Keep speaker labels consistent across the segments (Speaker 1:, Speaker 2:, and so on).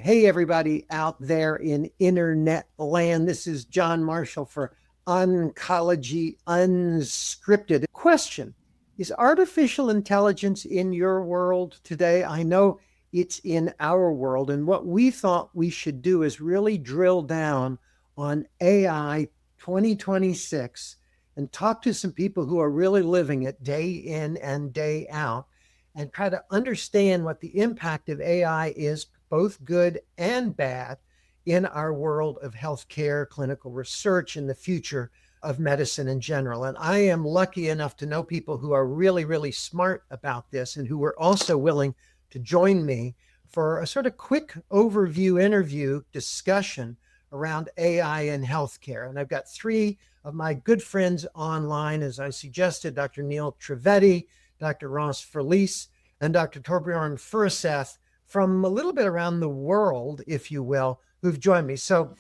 Speaker 1: Hey, everybody out there in internet land. This is John Marshall for Oncology Unscripted. Question: is artificial intelligence in your world today? I know it's in our world. And what we thought we should do is really drill down on AI 2026 and talk to some people who are really living it day in and day out and try to understand what the impact of AI is, both good and bad, in our world of healthcare, clinical research, and the future of medicine in general. And I am lucky enough to know people who are really, really smart about this and who were also willing to join me for a sort of quick overview interview discussion around AI in healthcare. And I've got three of my good friends online, as I suggested: Dr. Neel Trivedi, Dr. Filice, and Dr. Torbjørn Furuseth from a little bit around the world, if you will, who've joined me. So,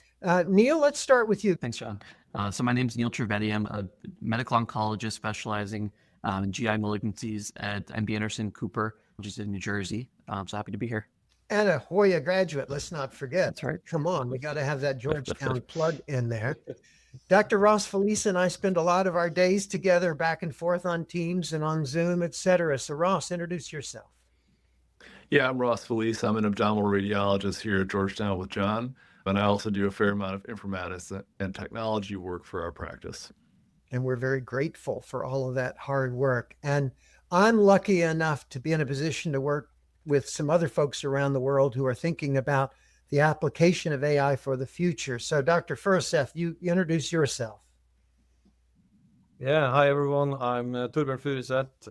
Speaker 1: Neel, let's start with you.
Speaker 2: Thanks, John. So my name is Neel Trivedi. I'm a medical oncologist specializing in GI malignancies at MD Anderson Cooper, which is in New Jersey. So happy to be here.
Speaker 1: And a Hoya graduate, let's not forget.
Speaker 2: That's right.
Speaker 1: Come on, we got to have that Georgetown plug in there. Dr. Filice and I spend a lot of our days together back and forth on Teams and on Zoom, etc. So Ross, introduce yourself.
Speaker 3: Yeah, I'm Filice. I'm an abdominal radiologist here at Georgetown with John, and I also do a fair amount of informatics and technology work for our practice.
Speaker 1: And we're very grateful for all of that hard work. And I'm lucky enough to be in a position to work with some other folks around the world who are thinking about the application of AI for the future. So Dr. Furuseth, you introduce yourself.
Speaker 4: Yeah, hi everyone. I'm Torbjørn Furuseth,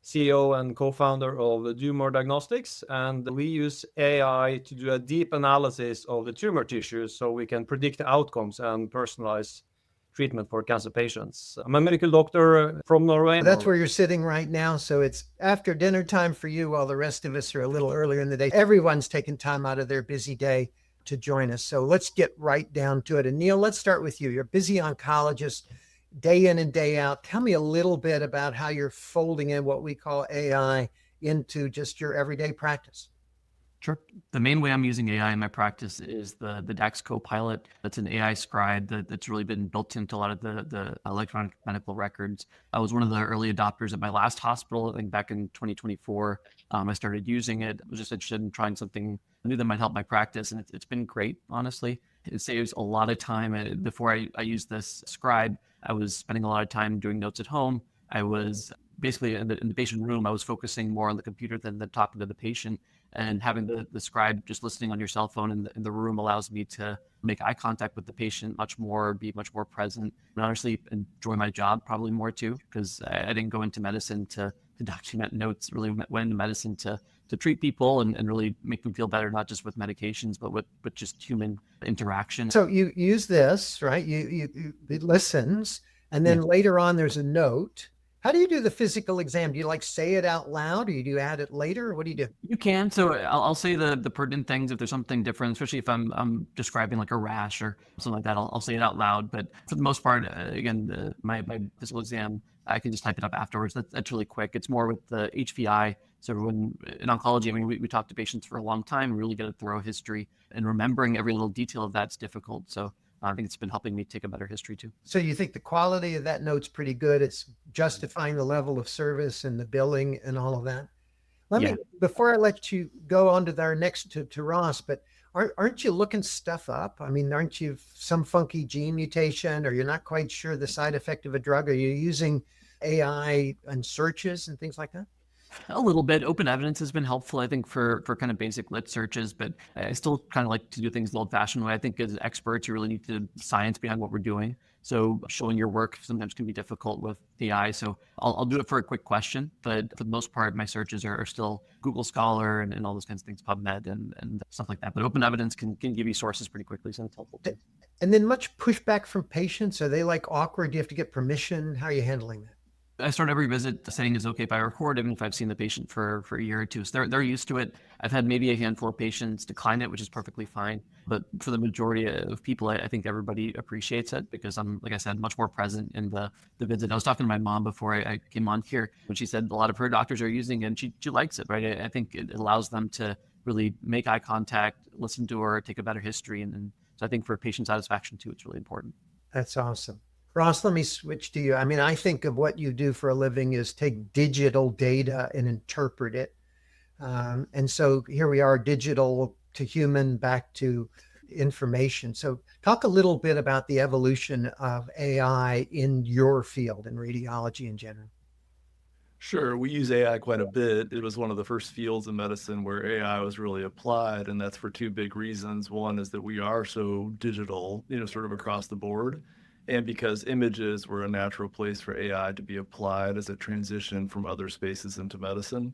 Speaker 4: CEO and co-founder of Tumor Diagnostics, and we use AI to do a deep analysis of the tumor tissues so we can predict the outcomes and personalize treatment for cancer patients. I'm a medical doctor from Norway.
Speaker 1: That's where you're sitting right now. So it's after dinner time for you, while the rest of us are a little earlier in the day. Everyone's taking time out of their busy day to join us. So let's get right down to it. And Neel, let's start with you. You're a busy oncologist, day in and day out. Tell me a little bit about how you're folding in what we call AI into just your everyday practice.
Speaker 2: Sure. The main way I'm using AI in my practice is the DAX Copilot. That's an AI scribe that's really been built into a lot of the electronic medical records. I was one of the early adopters at my last hospital. I think back in 2024, I started using it. I was just interested in trying something new that might help my practice, and it's been great, honestly. It saves a lot of time. Before I used this scribe, I was spending a lot of time doing notes at home. I was basically in the patient room. I was focusing more on the computer than talking to the patient. And having the scribe just listening on your cell phone in the room allows me to make eye contact with the patient much more, be much more present, and honestly enjoy my job probably more too, because I didn't go into medicine to document notes. Really went into medicine to treat people and really make them feel better, not just with medications, but with just human interaction.
Speaker 1: So you use this, right? It listens, and then later on there's a note. How do you do the physical exam? Do you like say it out loud, or do you add it later? Or what do you do?
Speaker 2: You can. So I'll say the pertinent things if there's something different, especially if I'm describing like a rash or something like that. I'll say it out loud. But for the most part, again, my physical exam, I can just type it up afterwards. That's really quick. It's more with the HVI. So when in oncology, I mean, we talk to patients for a long time, really get a thorough history, and remembering every little detail of that's difficult. So I think it's been helping me take a better history too.
Speaker 1: So you think the quality of that note's pretty good? It's justifying the level of service and the billing and all of that. Let me, before I let you go on to our next to Ross, but aren't you looking stuff up? I mean, aren't you some funky gene mutation, or you're not quite sure the side effect of a drug? Are you using AI and searches and things like that?
Speaker 2: A little bit. Open evidence has been helpful, I think, for kind of basic lit searches, but I still kind of like to do things the old-fashioned way. I think as experts, you really need to science behind what we're doing. So showing your work sometimes can be difficult with AI. So I'll do it for a quick question, but for the most part, my searches are still Google Scholar and all those kinds of things, PubMed and stuff like that. But open evidence can give you sources pretty quickly, so it's helpful too.
Speaker 1: And then much pushback from patients? Are they like awkward? Do you have to get permission? How are you handling that?
Speaker 2: I start every visit saying it's okay if I record, even if I've seen the patient for a year or two. So they're used to it. I've had maybe a handful of patients decline it, which is perfectly fine. But for the majority of people, I think everybody appreciates it because I'm, like I said, much more present in the visit. I was talking to my mom before I came on here when she said a lot of her doctors are using it and she likes it, right? I think it allows them to really make eye contact, listen to her, take a better history. And so I think for patient satisfaction too, it's really important.
Speaker 1: That's awesome. Ross, let me switch to you. I mean, I think of what you do for a living is take digital data and interpret it. And so here we are, digital to human, back to information. So talk a little bit about the evolution of AI in your field, in radiology in general.
Speaker 3: Sure, we use AI quite a bit. It was one of the first fields in medicine where AI was really applied, and that's for two big reasons. One is that we are so digital, sort of across the board, and because images were a natural place for AI to be applied as it transitioned from other spaces into medicine.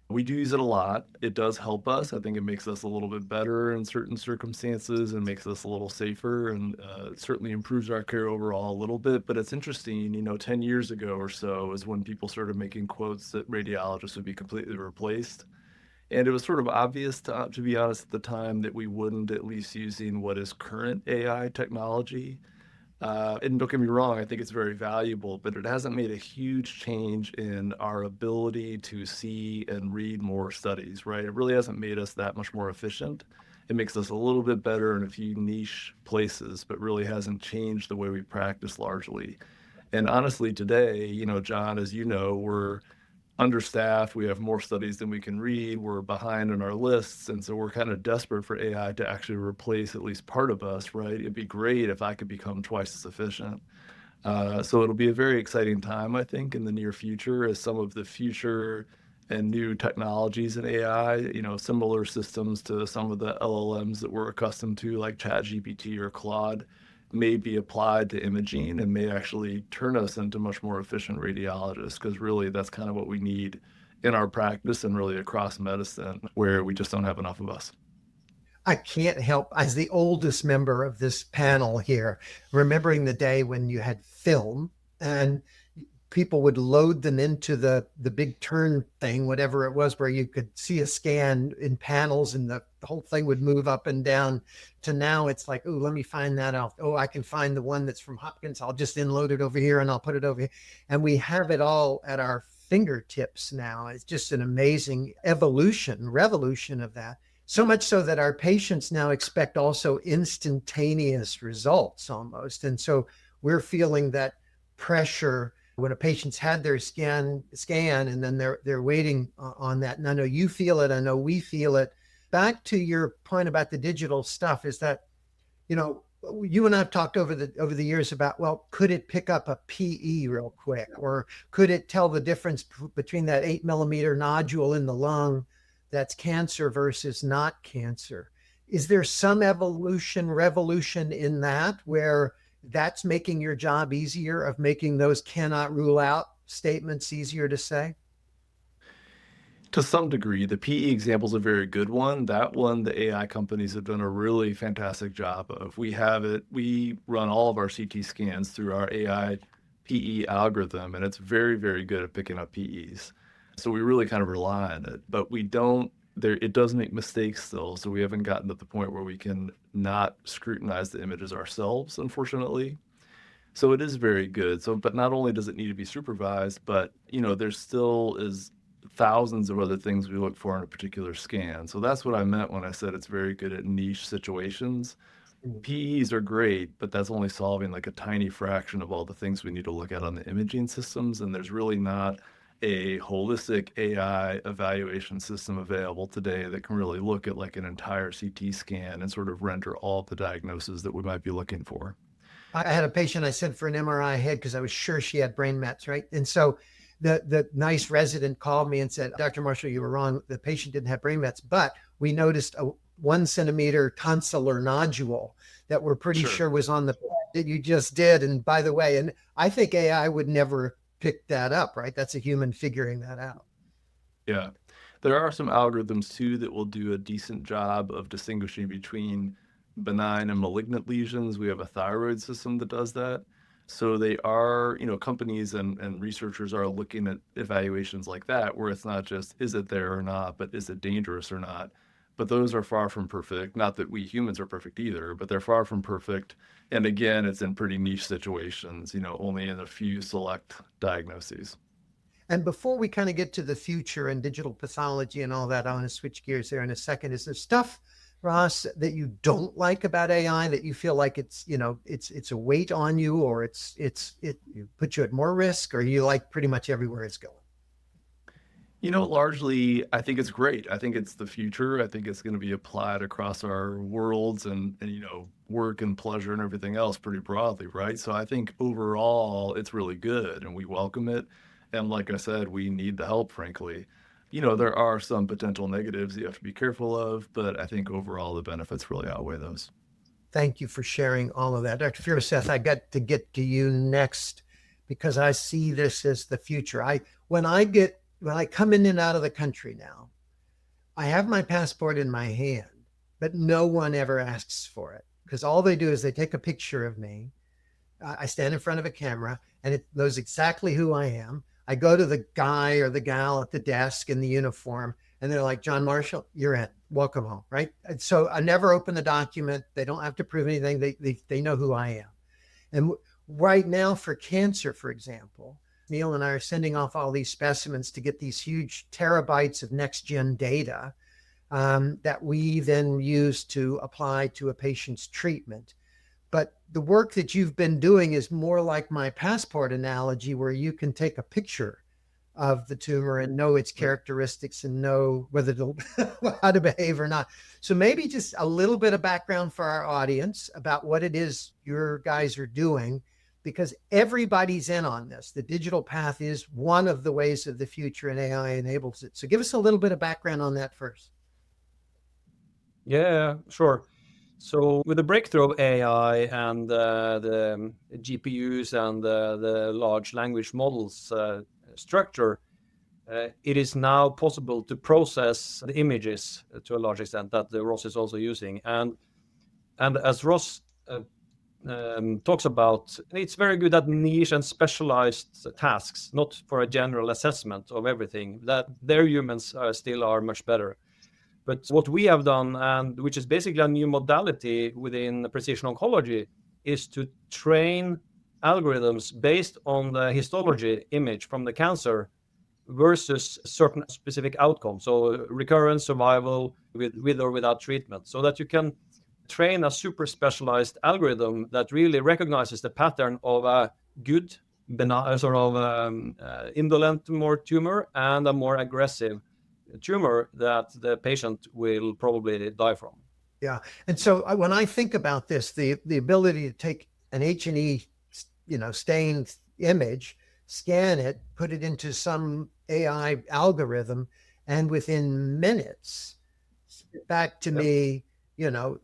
Speaker 3: We do use it a lot. It does help us. I think it makes us a little bit better in certain circumstances and makes us a little safer, and it certainly improves our care overall a little bit. But it's interesting, 10 years ago or so is when people started making quotes that radiologists would be completely replaced. And it was sort of obvious, to be honest, at the time that we wouldn't, at least using what is current AI technology. And don't get me wrong, I think it's very valuable, but it hasn't made a huge change in our ability to see and read more studies, right? It really hasn't made us that much more efficient. It makes us a little bit better in a few niche places, but really hasn't changed the way we practice largely. And honestly, today, John, as you know, we're understaffed. We have more studies than we can read. We're behind on our lists. And so we're kind of desperate for AI to actually replace at least part of us, right? It'd be great if I could become twice as efficient. So it'll be a very exciting time, I think, in the near future as some of the future and new technologies in AI, similar systems to some of the LLMs that we're accustomed to, like ChatGPT or Claude, may be applied to imaging and may actually turn us into much more efficient radiologists, because really that's kind of what we need in our practice and really across medicine, where we just don't have enough of us.
Speaker 1: I can't help, as the oldest member of this panel here, remembering the day when you had film and people would load them into the big turn thing, whatever it was, where you could see a scan in panels and the whole thing would move up and down, to now it's like, oh, let me find that out. Oh, I can find the one that's from Hopkins. I'll just load it over here and I'll put it over here. And we have it all at our fingertips now. It's just an amazing revolution of that. So much so that our patients now expect also instantaneous results almost. And so we're feeling that pressure when a patient's had their scan and then they're waiting on that. And I know you feel it. I know we feel it. Back to your point about the digital stuff is that, you and I have talked over the years about, well, could it pick up a PE real quick? Or could it tell the difference between that 8 millimeter nodule in the lung that's cancer versus not cancer? Is there some revolution in that where that's making your job easier, of making those cannot rule out statements easier to say?
Speaker 3: To some degree, the PE example is a very good one. That one, the AI companies have done a really fantastic job of. We run all of our CT scans through our AI PE algorithm, and it's very, very good at picking up PEs. So we really kind of rely on it, but it does make mistakes still. So we haven't gotten to the point where we can not scrutinize the images ourselves, unfortunately. So it is very good. But not only does it need to be supervised, but there still is thousands of other things we look for in a particular scan. So that's what I meant when I said it's very good at niche situations. PEs are great, but that's only solving like a tiny fraction of all the things we need to look at on the imaging systems. And there's really not a holistic AI evaluation system available today that can really look at like an entire CT scan and sort of render all the diagnoses that we might be looking for.
Speaker 1: I had a patient I sent for an MRI head because I was sure she had brain mets, right? And so the nice resident called me and said, Dr. Marshall, you were wrong. The patient didn't have brain mets, but we noticed a 1 centimeter tonsillar nodule that we're pretty sure was on the that you just did. And by the way, and I think AI would never pick that up, right? That's a human figuring that out.
Speaker 3: Yeah. There are some algorithms too that will do a decent job of distinguishing between benign and malignant lesions. We have a thyroid system that does that. So they are, companies and researchers are looking at evaluations like that, where it's not just, is it there or not, but is it dangerous or not? But those are far from perfect. Not that we humans are perfect either, but they're far from perfect. And again, it's in pretty niche situations, only in a few select diagnoses.
Speaker 1: And before we kind of get to the future and digital pathology and all that, I want to switch gears there in a second. Is there stuff, Ross, that you don't like about AI, that you feel like it's, it's a weight on you, or it puts you at more risk, or you like pretty much everywhere it's going?
Speaker 3: Largely, I think it's great. I think it's the future. I think it's going to be applied across our worlds and work and pleasure and everything else pretty broadly, right? So I think overall it's really good and we welcome it. And like I said, we need the help, frankly. There are some potential negatives you have to be careful of, but I think overall the benefits really outweigh those.
Speaker 1: Thank you for sharing all of that. Dr. Furuseth, I got to get to you next because I see this as the future. When I come in and out of the country now, I have my passport in my hand, but no one ever asks for it because all they do is they take a picture of me. I stand in front of a camera and it knows exactly who I am. I go to the guy or the gal at the desk in the uniform and they're like, John Marshall, you're in. Welcome home, right? And so I never open the document. They don't have to prove anything. They know who I am. And right now for cancer, for example, Neel and I are sending off all these specimens to get these huge terabytes of next-gen data that we then use to apply to a patient's treatment. But the work that you've been doing is more like my passport analogy, where you can take a picture of the tumor and know its characteristics and know whether how to behave or not. So maybe just a little bit of background for our audience about what it is your guys are doing, because everybody's in on this. The digital path is one of the ways of the future and AI enables it. So give us a little bit of background on that first.
Speaker 4: Yeah, sure. So with the breakthrough of AI and the GPUs and the large language models structure, it is now possible to process the images to a large extent that Ross is also using. And as Ross talks about, it's very good at niche and specialized tasks, not for a general assessment of everything. That their humans still are much better. But what we have done, and which is basically a new modality within precision oncology, is to train algorithms based on the histology image from the cancer versus certain specific outcomes. So recurrence, survival with or without treatment, so that you can train a super specialized algorithm that really recognizes the pattern of a good, sort of indolent more tumor and a more aggressive tumor that the patient will probably die from.
Speaker 1: Yeah. And so when I think about this, the ability to take an H&E, stained image, scan it, put it into some AI algorithm, and within minutes, back to me,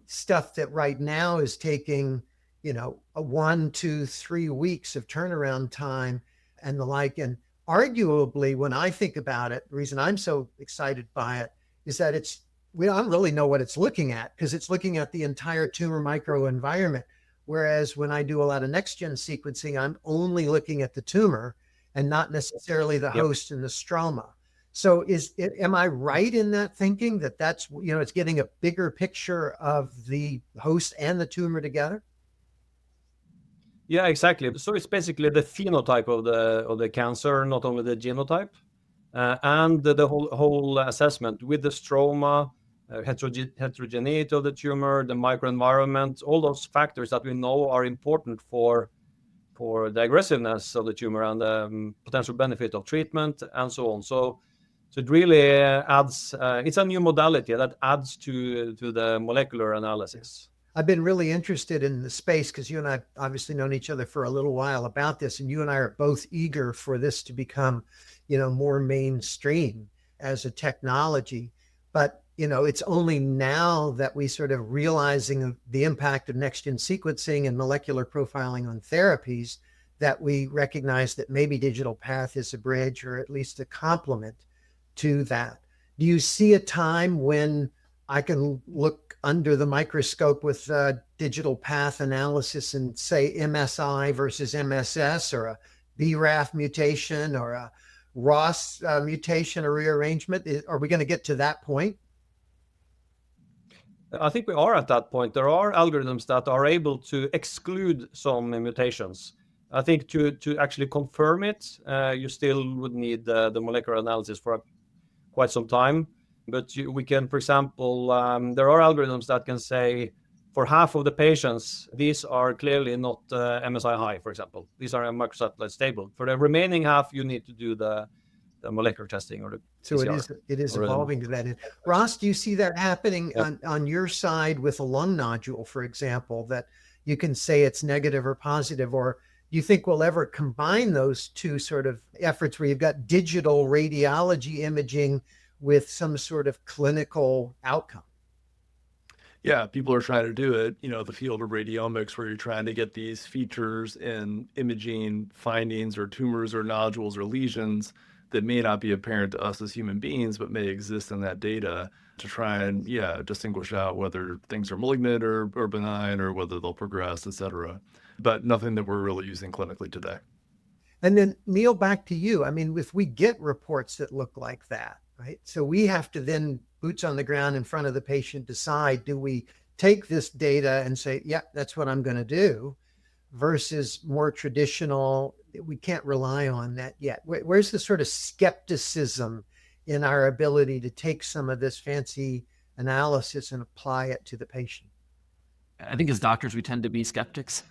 Speaker 1: stuff that right now is taking, a 1, 2, 3 weeks of turnaround time and the like. And arguably, when I think about it, the reason I'm so excited by it is that we don't really know what it's looking at, because it's looking at the entire tumor microenvironment. Whereas when I do a lot of next-gen sequencing, I'm only looking at the tumor and not necessarily the host and the stroma. So am I right in that thinking that's, it's getting a bigger picture of the host and the tumor together?
Speaker 4: Yeah, exactly. So it's basically the phenotype of the cancer, not only the genotype, and the whole assessment with the stroma, heterogeneity of the tumor, the microenvironment, all those factors that we know are important for the aggressiveness of the tumor and the potential benefit of treatment and so on. So it really adds, it's a new modality that adds to the molecular analysis.
Speaker 1: I've been really interested in the space because you and I obviously known each other for a little while about this, and you and I are both eager for this to become, more mainstream as a technology. But, it's only now that we sort of realizing the impact of next-gen sequencing and molecular profiling on therapies that we recognize that maybe digital path is a bridge or at least a complement to that. Do you see a time when I can look under the microscope with digital path analysis and say MSI versus MSS, or a BRAF mutation, or a ROS mutation or rearrangement? Are we going to get to that point?
Speaker 4: I think we are at that point. There are algorithms that are able to exclude some mutations I think to actually confirm it, you still would need the molecular analysis for quite some time. But we can, for example, there are algorithms that can say for half of the patients, these are clearly not MSI high, for example. These are microsatellite stable. For the remaining half, you need to do the molecular testing or the
Speaker 1: So
Speaker 4: PCR.
Speaker 1: it is
Speaker 4: or
Speaker 1: evolving to that end. Ross, do you see that happening
Speaker 4: Yeah.
Speaker 1: on your side with a lung nodule, for example, that you can say it's negative or positive, or do you think we'll ever combine those two sort of efforts where you've got digital radiology imaging with some sort of clinical outcome?
Speaker 3: Yeah, people are trying to do it, the field of radiomics, where you're trying to get these features in imaging findings or tumors or nodules or lesions that may not be apparent to us as human beings, but may exist in that data to try and, distinguish out whether things are malignant or benign or whether they'll progress, et cetera. But nothing that we're really using clinically today.
Speaker 1: And then Neel, back to you. I mean, if we get reports that look like that, right? So we have to then boots on the ground in front of the patient decide, do we take this data and say, yeah, that's what I'm going to do, versus more traditional, we can't rely on that yet. Where's the sort of skepticism in our ability to take some of this fancy analysis and apply it to the patient?
Speaker 2: I think as doctors, we tend to be skeptics.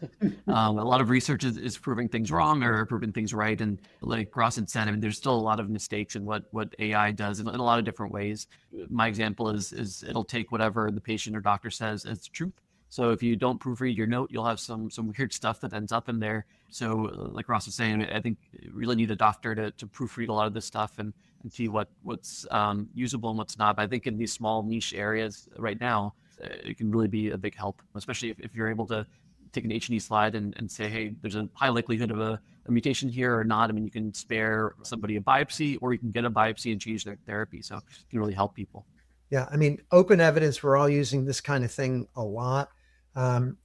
Speaker 2: A lot of research is proving things wrong or proving things right. And like Ross had said, I mean, there's still a lot of mistakes in what AI does in a lot of different ways. My example is it'll take whatever the patient or doctor says as truth. So if you don't proofread your note, you'll have some weird stuff that ends up in there. So like Ross was saying, I think you really need a doctor to proofread a lot of this stuff and see what's usable and what's not. But I think in these small niche areas right now, it can really be a big help, especially if you're able to take an H&E slide and say, hey, there's a high likelihood of a mutation here or not. I mean, you can spare somebody a biopsy, or you can get a biopsy and change their therapy. So it can really help people.
Speaker 1: Yeah, I mean, open evidence, we're all using this kind of thing a lot. And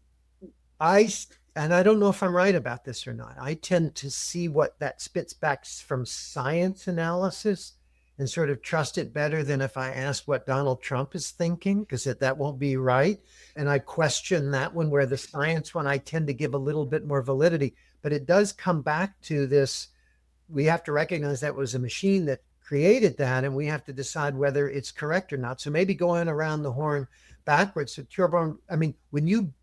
Speaker 1: I don't know if I'm right about this or not. I tend to see what that spits back from science analysis and sort of trust it better than if I ask what Donald Trump is thinking, because that won't be right. And I question that one, where the science one, I tend to give a little bit more validity. But it does come back to this. We have to recognize that was a machine that created that, and we have to decide whether it's correct or not. So maybe going around the horn backwards. So Torbjørn, I mean, when you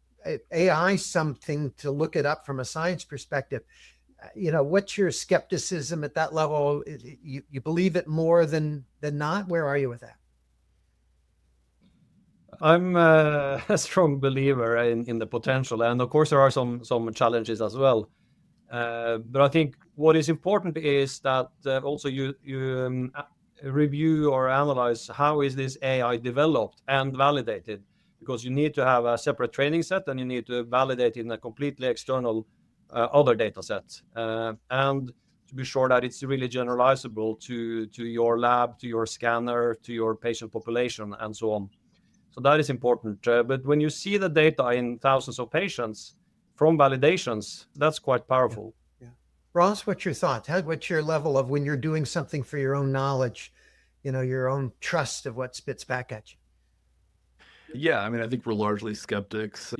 Speaker 1: AI something to look it up from a science perspective, what's your skepticism at that level? You believe it more than not? Where are you with that?
Speaker 4: I'm a strong believer in the potential, and of course there are some challenges as well. But I think what is important is that also you review or analyze how is this AI developed and validated, because you need to have a separate training set and you need to validate in a completely external other data set, and to be sure that it's really generalizable to your lab, to your scanner, to your patient population, and so on. So that is important. But when you see the data in thousands of patients from validations, that's quite powerful.
Speaker 1: Yeah. Ross, what's your thoughts? What's your level of, when you're doing something for your own knowledge, your own trust of what spits back at you?
Speaker 3: Yeah, I mean, I think we're largely skeptics,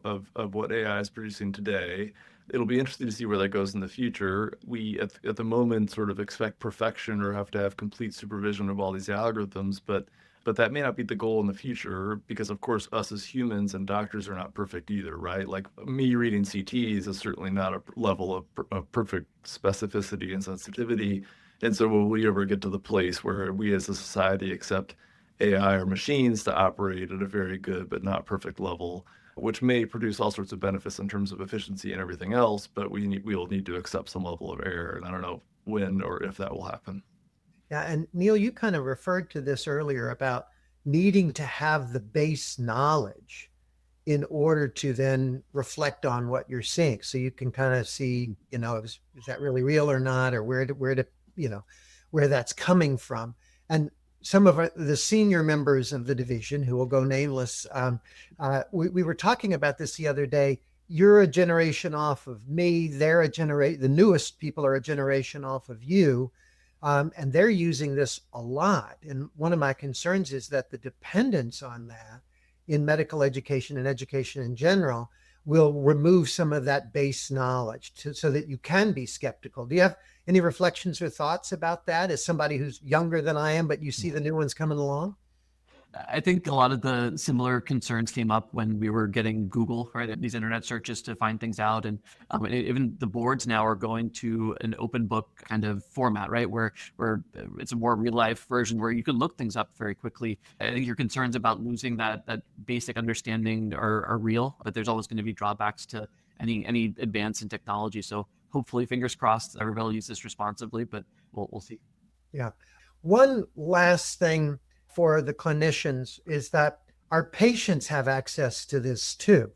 Speaker 3: of what AI is producing today. It'll be interesting to see where that goes in the future. We, at the moment, sort of expect perfection or have to have complete supervision of all these algorithms, but that may not be the goal in the future, because, of course, us as humans and doctors are not perfect either, right? Like me reading CTs is certainly not a level of perfect specificity and sensitivity. And so will we ever get to the place where we as a society accept AI or machines to operate at a very good but not perfect level, which may produce all sorts of benefits in terms of efficiency and everything else, but we will need to accept some level of error. And I don't know when or if that will happen.
Speaker 1: Yeah, and Neel, you kind of referred to this earlier about needing to have the base knowledge in order to then reflect on what you're seeing. So you can kind of see, is that really real or not, or where that's coming from. And some of the senior members of the division, who will go nameless, we were talking about this the other day. You're a generation off of me. The newest people are a generation off of you. And they're using this a lot. And one of my concerns is that the dependence on that in medical education and education in general will remove some of that base knowledge so that you can be skeptical. Do you have any reflections or thoughts about that as somebody who's younger than I am, but you see the new ones coming along?
Speaker 2: I think a lot of the similar concerns came up when we were getting Google, right? These internet searches to find things out. And even the boards now are going to an open book kind of format, right? Where it's a more real life version where you can look things up very quickly. I think your concerns about losing that basic understanding are real, but there's always going to be drawbacks to any advance in technology. So hopefully, fingers crossed, everybody will use this responsibly, but we'll see.
Speaker 1: Yeah. One last thing for the clinicians is that our patients have access to this too.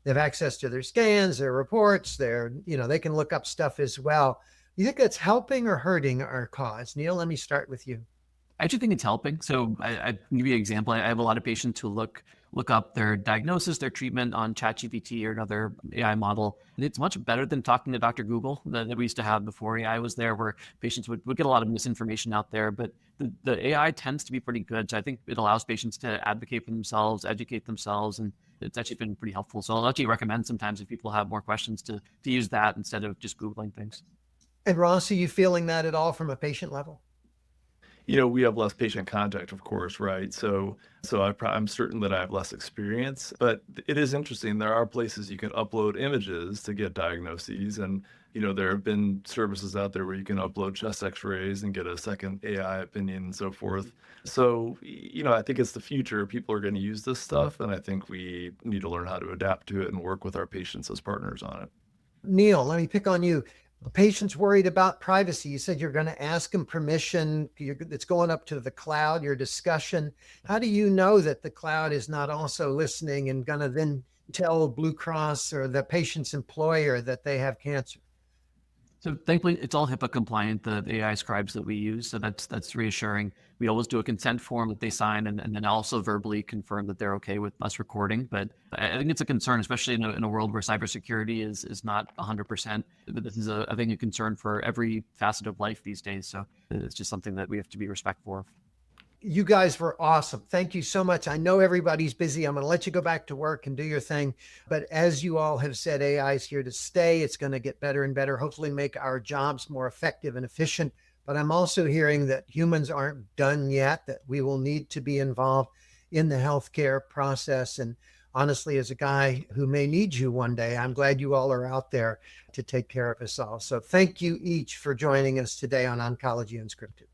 Speaker 1: They have access to their scans, their reports, they can look up stuff as well. You think that's helping or hurting our cause? Neel, let me start with you.
Speaker 2: I actually think it's helping. So I can give you an example. I have a lot of patients who look up their diagnosis, their treatment on ChatGPT or another AI model. And it's much better than talking to Dr. Google that we used to have before AI was there, where patients would get a lot of misinformation out there. But the AI tends to be pretty good. So I think it allows patients to advocate for themselves, educate themselves, and it's actually been pretty helpful. So I'll actually recommend sometimes if people have more questions to use that instead of just Googling things.
Speaker 1: And Ross, are you feeling that at all from a patient level?
Speaker 3: We have less patient contact, of course, right? So I'm certain that I have less experience, but it is interesting. There are places you can upload images to get diagnoses, and there have been services out there where you can upload chest X-rays and get a second AI opinion and so forth. So I think it's the future. People are going to use this stuff, and I think we need to learn how to adapt to it and work with our patients as partners on it.
Speaker 1: Neel, let me pick on you. The patient's worried about privacy. You said you're going to ask them permission. It's going up to the cloud, your discussion. How do you know that the cloud is not also listening and going to then tell Blue Cross or the patient's employer that they have cancer?
Speaker 2: So thankfully, it's all HIPAA compliant, the AI scribes that we use. So that's reassuring. We always do a consent form that they sign and then also verbally confirm that they're okay with us recording. But I think it's a concern, especially in a world where cybersecurity is not 100%. But this is, I think, a concern for every facet of life these days. So it's just something that we have to be respectful of.
Speaker 1: You guys were awesome. Thank you so much. I know everybody's busy. I'm going to let you go back to work and do your thing. But as you all have said, AI is here to stay. It's going to get better and better, hopefully make our jobs more effective and efficient. But I'm also hearing that humans aren't done yet, that we will need to be involved in the healthcare process. And honestly, as a guy who may need you one day, I'm glad you all are out there to take care of us all. So thank you each for joining us today on Oncology Unscripted.